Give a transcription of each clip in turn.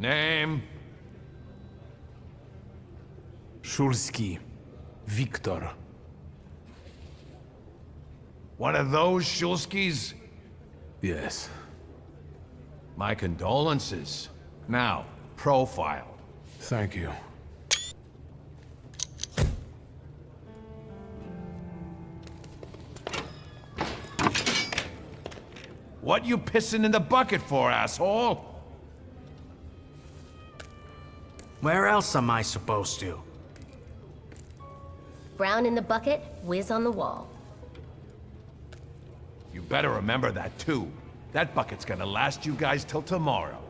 Name? Szulski. Wiktor. One of those Szulskis? Yes. My condolences. Now, profile. Thank you. What you pissing in the bucket for, asshole? Where else am I supposed to? Brown in the bucket, whiz on the wall. You better remember that, too. That bucket's gonna last you guys till tomorrow.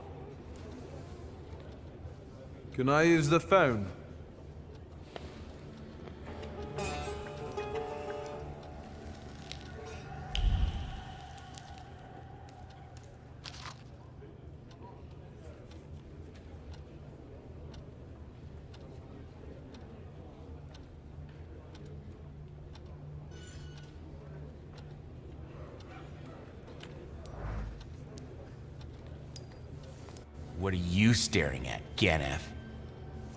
Can I use the phone? What are you staring at, Ganef?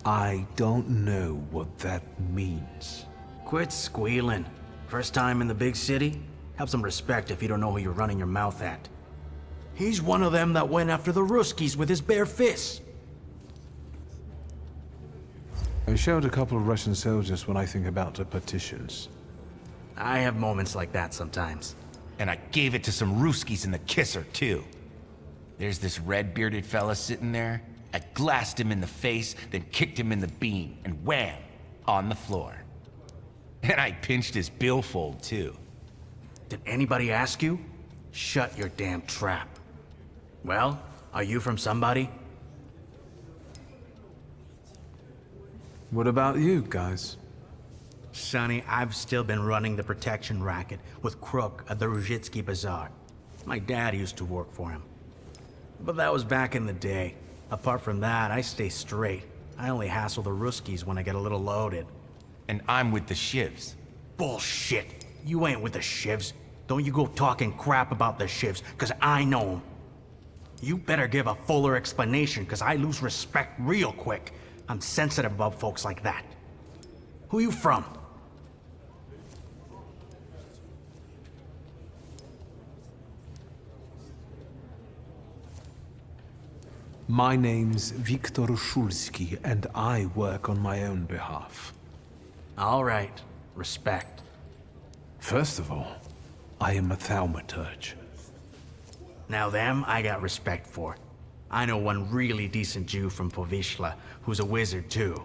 I don't know what that means. Quit squealing. First time in the big city? Have some respect if you don't know who you're running your mouth at. He's one of them that went after the Ruskies with his bare fists. I showed a couple of Russian soldiers when I think about the partitions. I have moments like that sometimes. And I gave it to some Ruskies in the kisser, too. There's this red-bearded fella sitting there. I glassed him in the face, then kicked him in the bean, and wham! On the floor. And I pinched his billfold, too. Did anybody ask you? Shut your damn trap. Well, are you from somebody? What about you guys? Sonny, I've still been running the protection racket with Crook at the Ruzhitsky Bazaar. My dad used to work for him. But that was back in the day. Apart from that, I stay straight. I only hassle the Ruskies when I get a little loaded. And I'm with the Shivs. Bullshit. You ain't with the Shivs. Don't you go talking crap about the Shivs, cause I know them. You better give a fuller explanation, cause I lose respect real quick. I'm sensitive about folks like that. Who you from? My name's Wiktor Szulski, and I work on my own behalf. All right. Respect. First of all, I am a Thaumaturge. Now them, I got respect for. I know one really decent Jew from Povishla, who's a wizard too.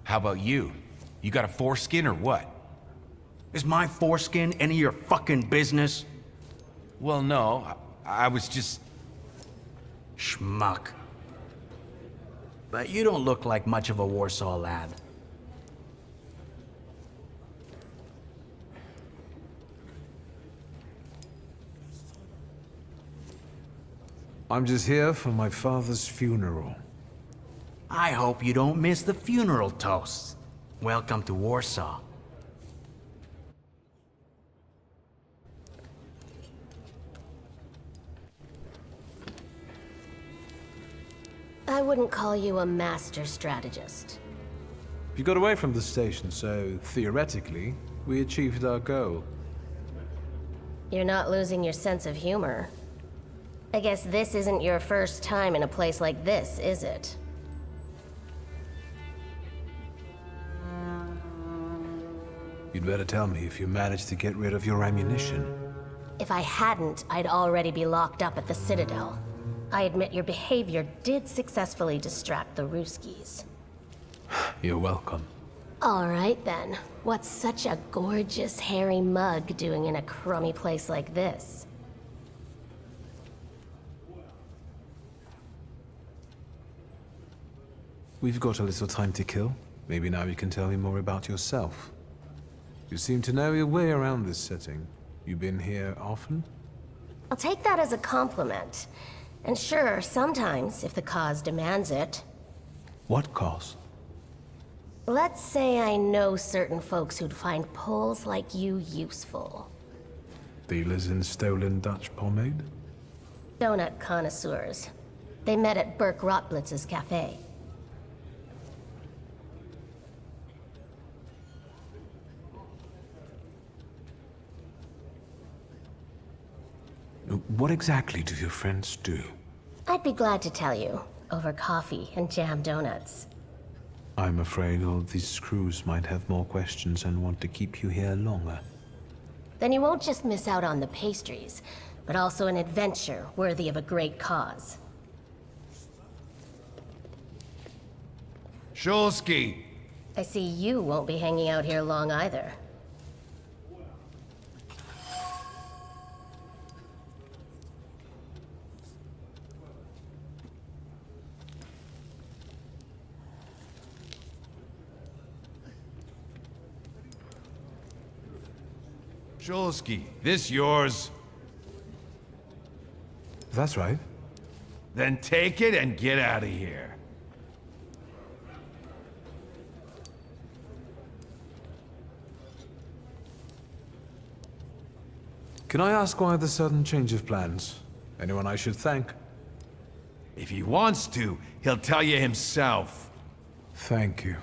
How about you? You got a foreskin or what? Is my foreskin any of your fucking business? Well, no. I was just... Schmuck. But you don't look like much of a Warsaw lad. I'm just here for my father's funeral. I hope you don't miss the funeral toasts. Welcome to Warsaw. I wouldn't call you a master strategist. You got away from the station, so theoretically, we achieved our goal. You're not losing your sense of humor. I guess this isn't your first time in a place like this, is it? You'd better tell me if you managed to get rid of your ammunition. If I hadn't, I'd already be locked up at the Citadel. I admit your behavior did successfully distract the Ruskies. You're welcome. All right then. What's such a gorgeous, hairy mug doing in a crummy place like this? We've got a little time to kill. Maybe now you can tell me more about yourself. You seem to know your way around this setting. You been here often? I'll take that as a compliment. And sure, sometimes, if the cause demands it. What cause? Let's say I know certain folks who'd find poles like you useful. Dealers in stolen Dutch pomade? Donut connoisseurs. They met at Burke Rotblitz's cafe. What exactly do your friends do? I'd be glad to tell you, over coffee and jam donuts. I'm afraid all these crews might have more questions and want to keep you here longer. Then you won't just miss out on the pastries, but also an adventure worthy of a great cause. Szulski! I see you won't be hanging out here long either. Szulski, this yours? That's right. Then take it and get out of here. Can I ask why the sudden change of plans? Anyone I should thank? If he wants to, he'll tell you himself. Thank you.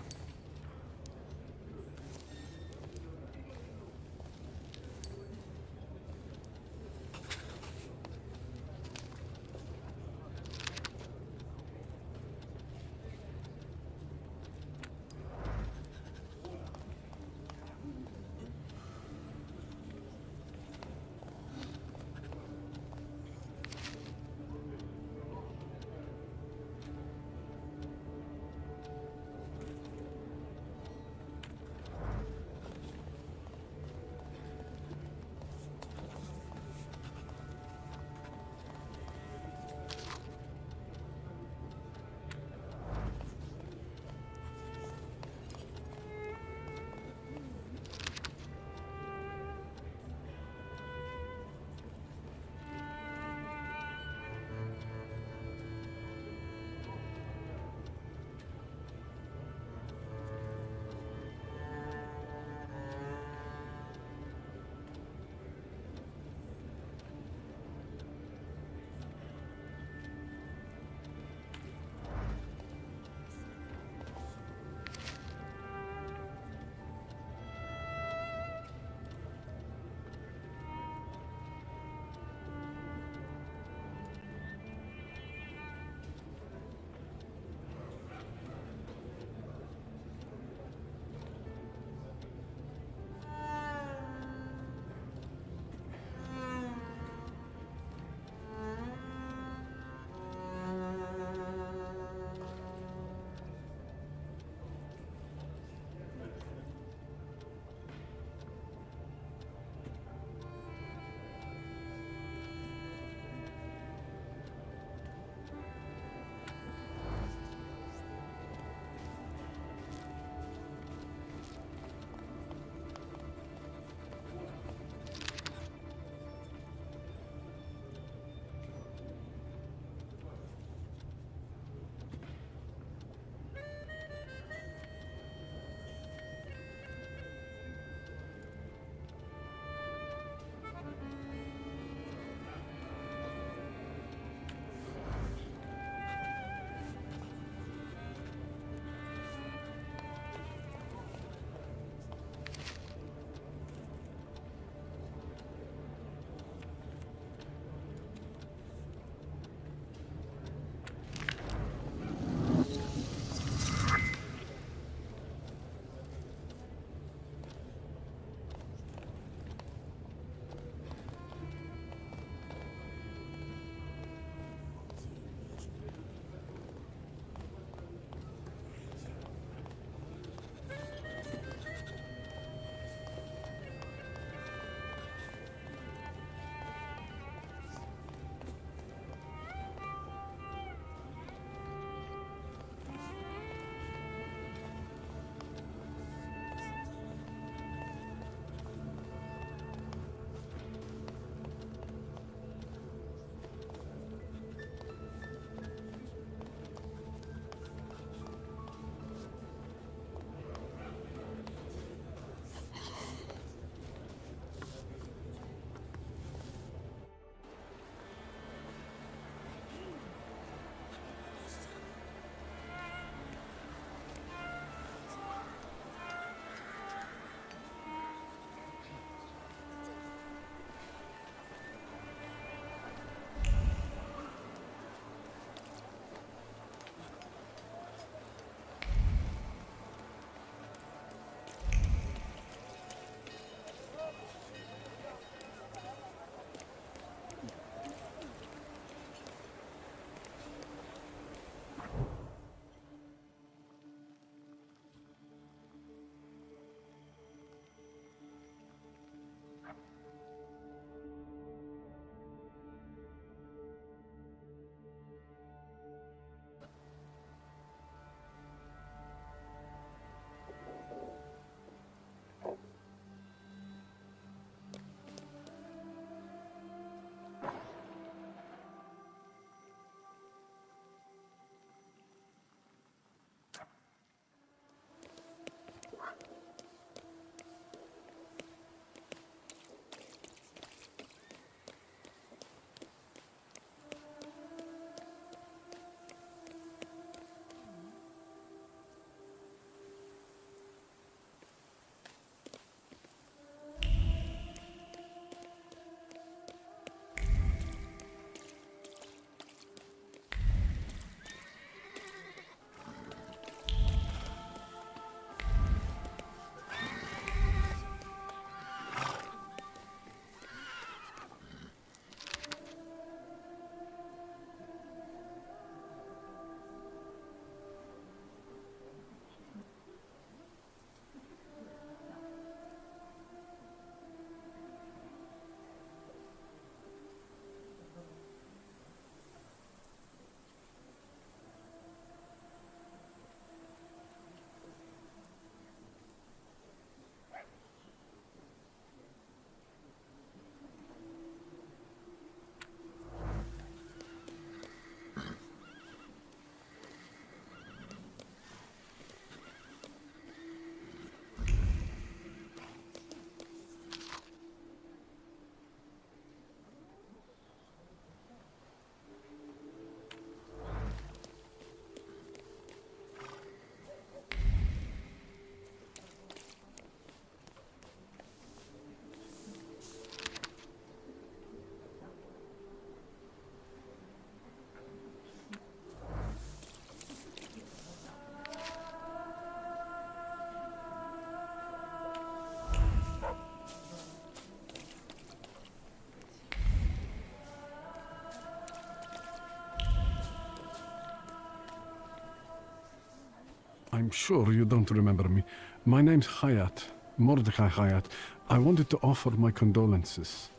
I'm sure you don't remember me. My name's Hayat, Mordecai Hayat. I wanted to offer my condolences.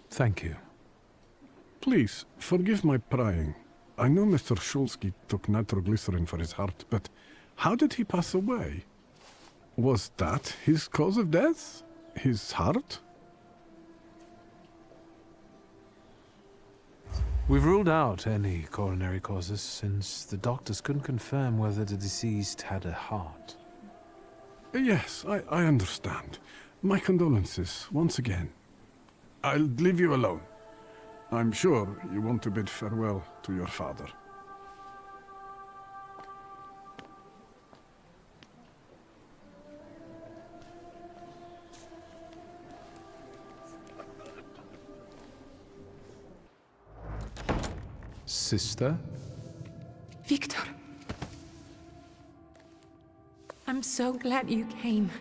Thank you. Please, forgive my prying. I know Mr. Szulski took nitroglycerin for his heart, but how did he pass away? Was that his cause of death? His heart? We've ruled out any coronary causes since the doctors couldn't confirm whether the deceased had a heart. Yes, I understand. My condolences, once again. I'll leave you alone. I'm sure you want to bid farewell to your father. Sister? Wiktor. I'm so glad you came.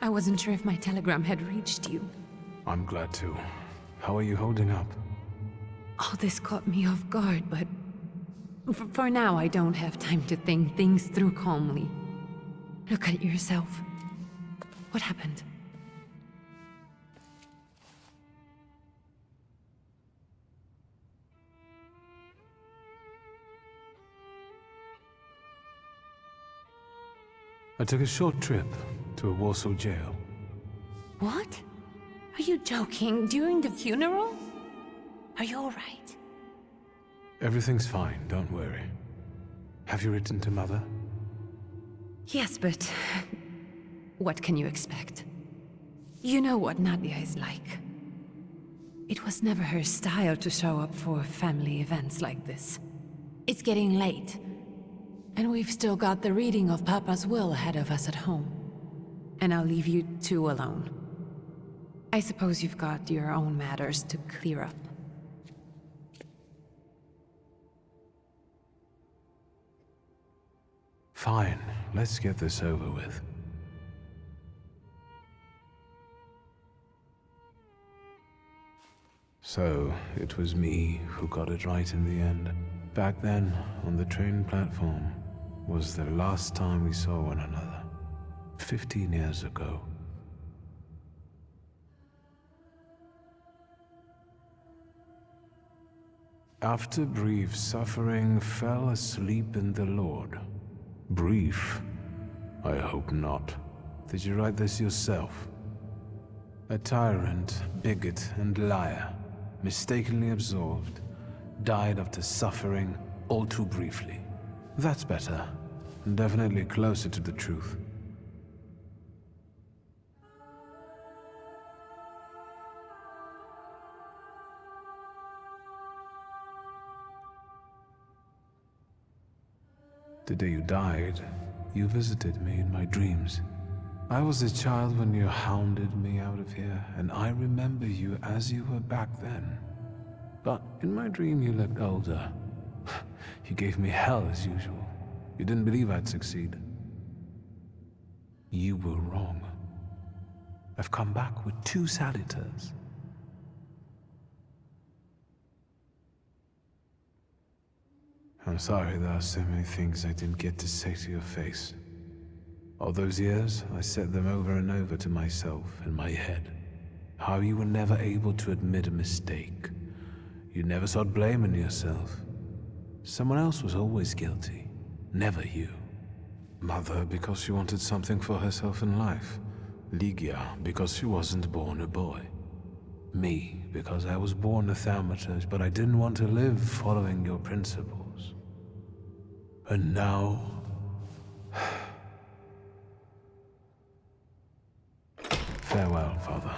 I wasn't sure if my telegram had reached you. I'm glad too. How are you holding up? All this caught me off guard, but for now I don't have time to think things through calmly. Look at yourself. What happened? I took a short trip to a Warsaw jail. What? Are you joking? During the funeral? Are you all right? Everything's fine, don't worry. Have you written to Mother? Yes, but what can you expect? You know what Nadia is like. It was never her style to show up for family events like this. It's getting late, and we've still got the reading of Papa's will ahead of us at home. And I'll leave you two alone. I suppose you've got your own matters to clear up. Fine, let's get this over with. So, it was me who got it right in the end. Back then, on the train platform, was the last time we saw one another. 15 years ago. After brief suffering, fell asleep in the Lord. Brief? I hope not. Did you write this yourself? A tyrant, bigot, and liar, mistakenly absolved, died after suffering all too briefly. That's better, and definitely closer to the truth. The day you died, you visited me in my dreams. I was a child when you hounded me out of here, and I remember you as you were back then. But in my dream you looked older. You gave me hell as usual. You didn't believe I'd succeed. You were wrong. I've come back with 2 Salutors. I'm sorry there are so many things I didn't get to say to your face. All those years, I said them over and over to myself in my head. How you were never able to admit a mistake. You never sought blame in yourself. Someone else was always guilty, never you. Mother because she wanted something for herself in life. Ligia because she wasn't born a boy. Me because I was born a Thaumaturge, but I didn't want to live following your principles. And now... Farewell, Father.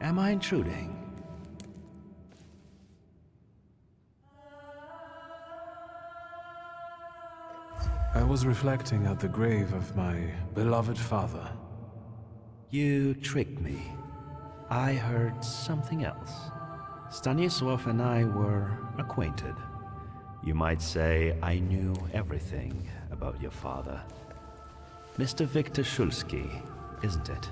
Am I intruding? I was reflecting at the grave of my beloved father. You tricked me. I heard something else. Stanisław and I were acquainted. You might say I knew everything about your father. Mr. Wiktor Szulski, isn't it?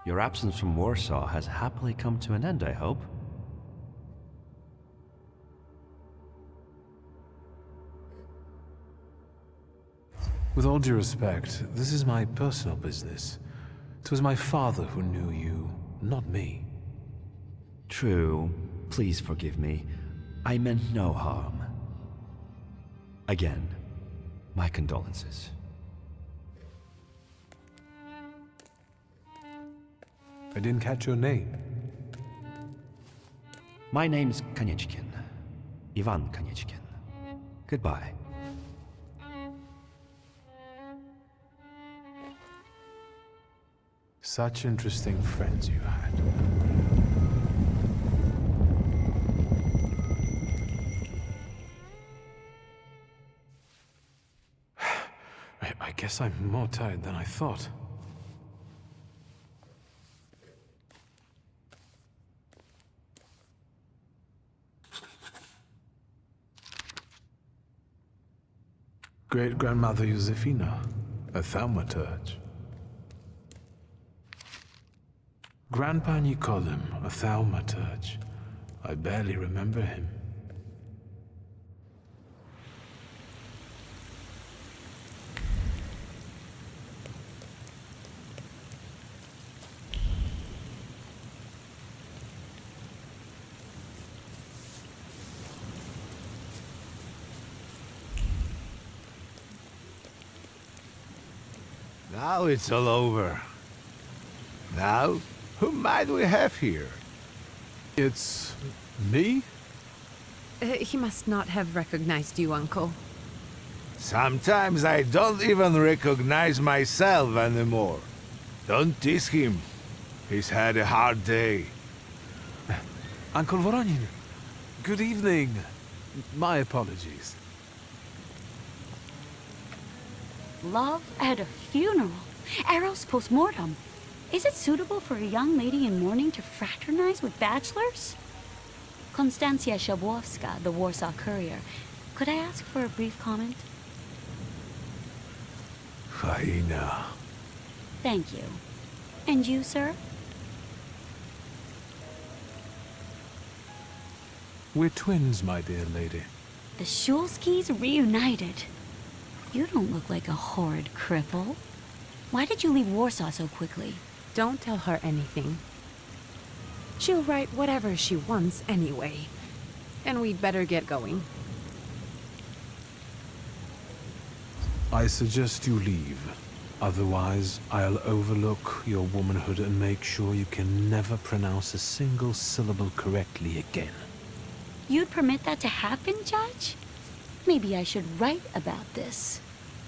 Your absence from Warsaw has happily come to an end, I hope. With all due respect, this is my personal business. It was my father who knew you, not me. True. Please forgive me. I meant no harm. Again, my condolences. I didn't catch your name. My name's Konieczkin. Ivan Konieczkin. Goodbye. Such interesting friends you had. I guess I'm more tired than I thought. Great-grandmother Josefina, a Thaumaturge. Grandpa Nicolem, a Thaumaturge. I barely remember him. Now it's all over. Now, who might we have here? It's me? He must not have recognized you, Uncle. Sometimes I don't even recognize myself anymore. Don't tease him. He's had a hard day. Uncle Voronin, good evening. My apologies. Love at a funeral. Eros post-mortem. Is it suitable for a young lady in mourning to fraternize with bachelors? Konstancja Shabwowska, the Warsaw Courier. Could I ask for a brief comment? Faina. Thank you. And you, sir? We're twins, my dear lady. The Szulskis reunited. You don't look like a horrid cripple. Why did you leave Warsaw so quickly? Don't tell her anything. She'll write whatever she wants anyway. And we'd better get going. I suggest you leave. Otherwise, I'll overlook your womanhood and make sure you can never pronounce a single syllable correctly again. You'd permit that to happen, Judge? Maybe I should write about this.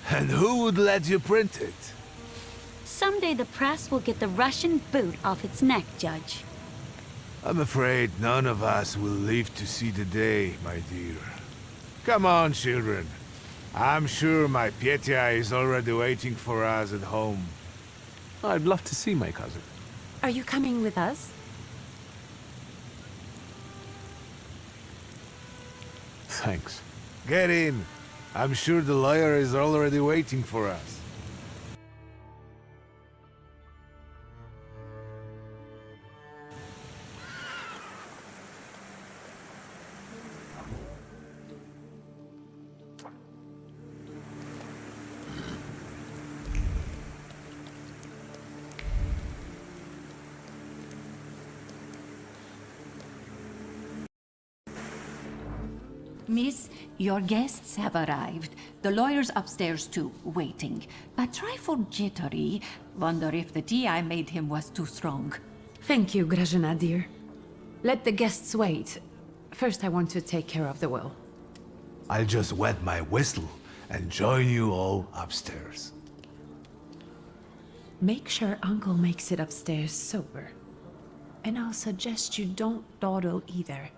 And who would let you print it? Someday the press will get the Russian boot off its neck, Judge. I'm afraid none of us will live to see the day, my dear. Come on, children. I'm sure my Petya is already waiting for us at home. I'd love to see my cousin. Are you coming with us? Thanks. Get in. I'm sure the lawyer is already waiting for us. Miss, your guests have arrived. The lawyer's upstairs too, waiting. But trifle jittery. Wonder if the tea I made him was too strong. Thank you, Grażyna, dear. Let the guests wait. First, I want to take care of the will. I'll just wet my whistle and join you all upstairs. Make sure Uncle makes it upstairs sober. And I'll suggest you don't dawdle either.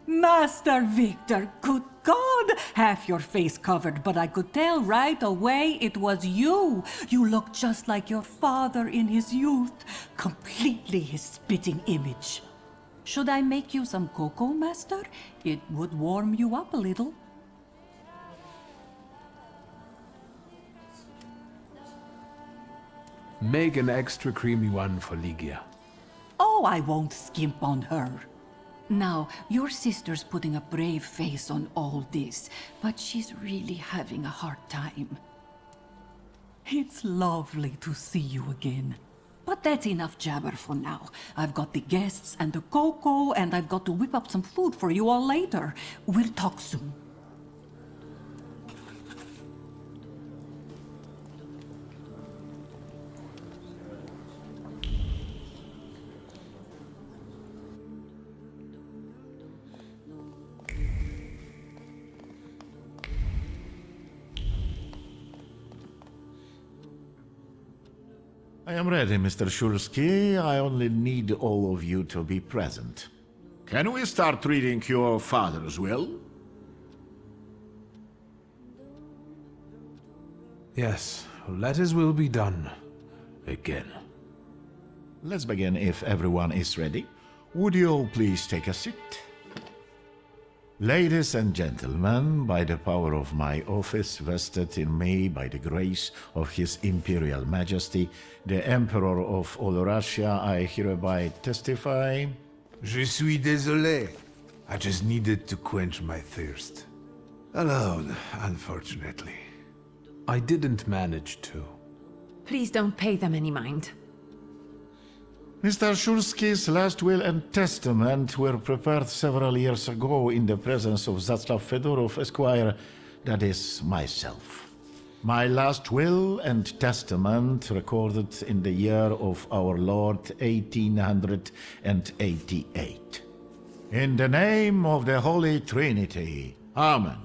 Master Victor, good God! Half your face covered, but I could tell right away it was you. You looked just like your father in his youth. Completely his spitting image. Should I make you some cocoa, Master? It would warm you up a little. Make an extra creamy one for Ligia. Oh, I won't skimp on her. Now, your sister's putting a brave face on all this, but she's really having a hard time. It's lovely to see you again. But that's enough jabber for now. I've got the guests and the cocoa, and I've got to whip up some food for you all later. We'll talk soon. I am ready, Mr. Szulski. I only need all of you to be present. Can we start reading your father's will? Yes, let his will be done. Again. Let's begin if everyone is ready. Would you all please take a seat? Ladies and gentlemen, by the power of my office vested in me by the grace of His Imperial Majesty, the Emperor of all Russia, I hereby testify... Je suis désolé. I just needed to quench my thirst. Alone, unfortunately. I didn't manage to. Please don't pay them any mind. Mr. Szulski's last will and testament were prepared several years ago in the presence of Zaslav Fedorov, Esquire, that is, myself. My last will and testament recorded in the year of our Lord 1888. In the name of the Holy Trinity, Amen.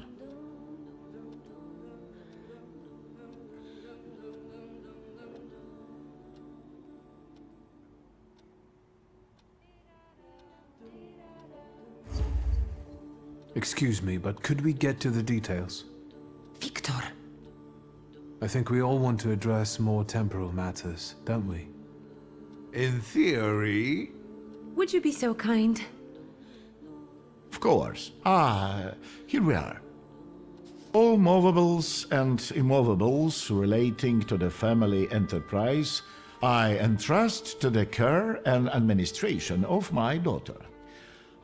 Excuse me, but could we get to the details? Wiktor! I think we all want to address more temporal matters, don't we? In theory... Would you be so kind? Of course. Here we are. All movables and immovables relating to the family enterprise I entrust to the care and administration of my daughter.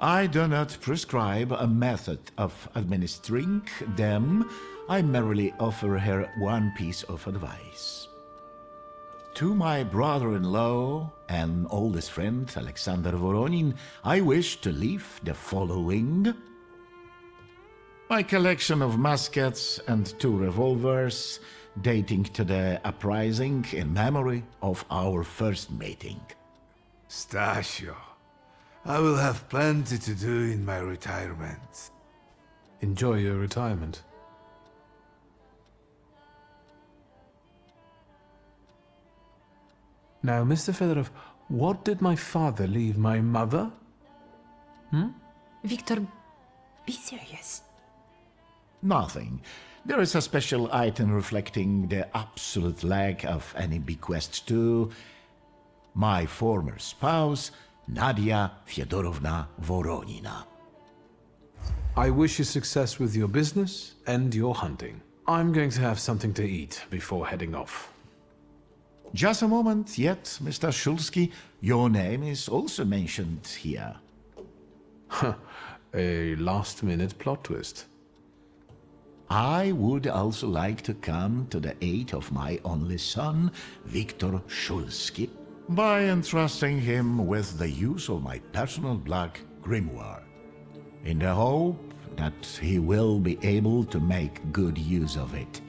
I do not prescribe a method of administering them. I merely offer her one piece of advice. To my brother-in-law and oldest friend, Alexander Voronin, I wish to leave the following. My collection of muskets and 2 revolvers, dating to the uprising in memory of our first meeting. Stasio, I will have plenty to do in my retirement. Enjoy your retirement. Now, Mr. Fedorov, what did my father leave my mother? Wiktor, be serious. Nothing. There is a special item reflecting the absolute lack of any bequest to my former spouse, Nadia Fyodorovna Voronina. I wish you success with your business and your hunting. I'm going to have something to eat before heading off. Just a moment yet, Mr. Szulski. Your name is also mentioned here. A last-minute plot twist. I would also like to come to the aid of my only son, Wiktor Szulski, by entrusting him with the use of my personal black grimoire, in the hope that he will be able to make good use of it.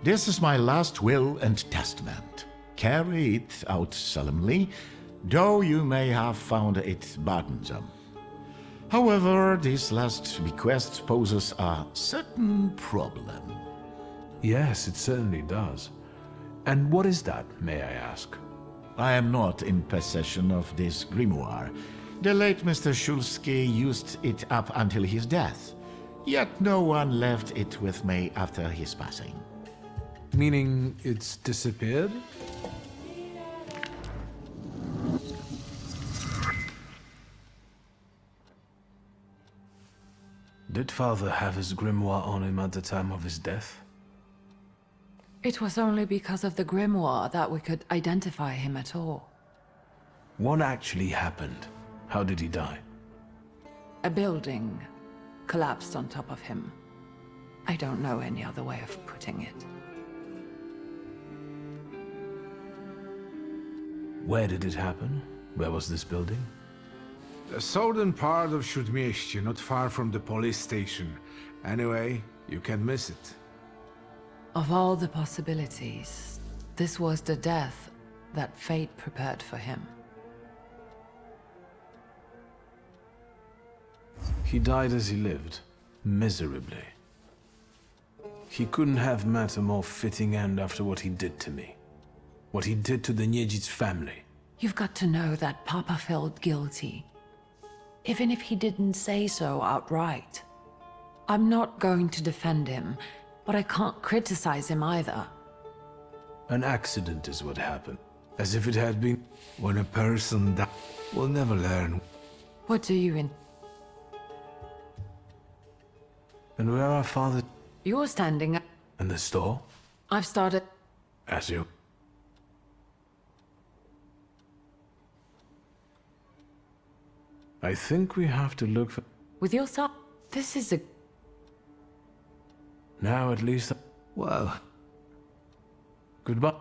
This is my last will and testament. Carry it out solemnly, though you may have found it burdensome. However, this last bequest poses a certain problem. Yes, it certainly does. And what is that, may I ask? I am not in possession of this grimoire. The late Mr. Szulski used it up until his death, yet no one left it with me after his passing. Meaning it's disappeared? Did father have his grimoire on him at the time of his death? It was only because of the grimoire that we could identify him at all. What actually happened? How did he die? A building collapsed on top of him. I don't know any other way of putting it. Where did it happen? Where was this building? The southern part of Śródmieście, not far from the police station. Anyway, you can miss it. Of all the possibilities, this was the death that fate prepared for him. He died as he lived, miserably. He couldn't have met a more fitting end after what he did to me. What he did to the Niedzic's family. You've got to know that Papa felt guilty, even if he didn't say so outright. I'm not going to defend him, but I can't criticize him either. An accident is what happened. As if it had been. When a person dies, we'll never learn. What do you And where are Father You're standing up. and the store? I've started. As you. I think we have to look for. With your son. This is a. Now at least. Well, Goodbye.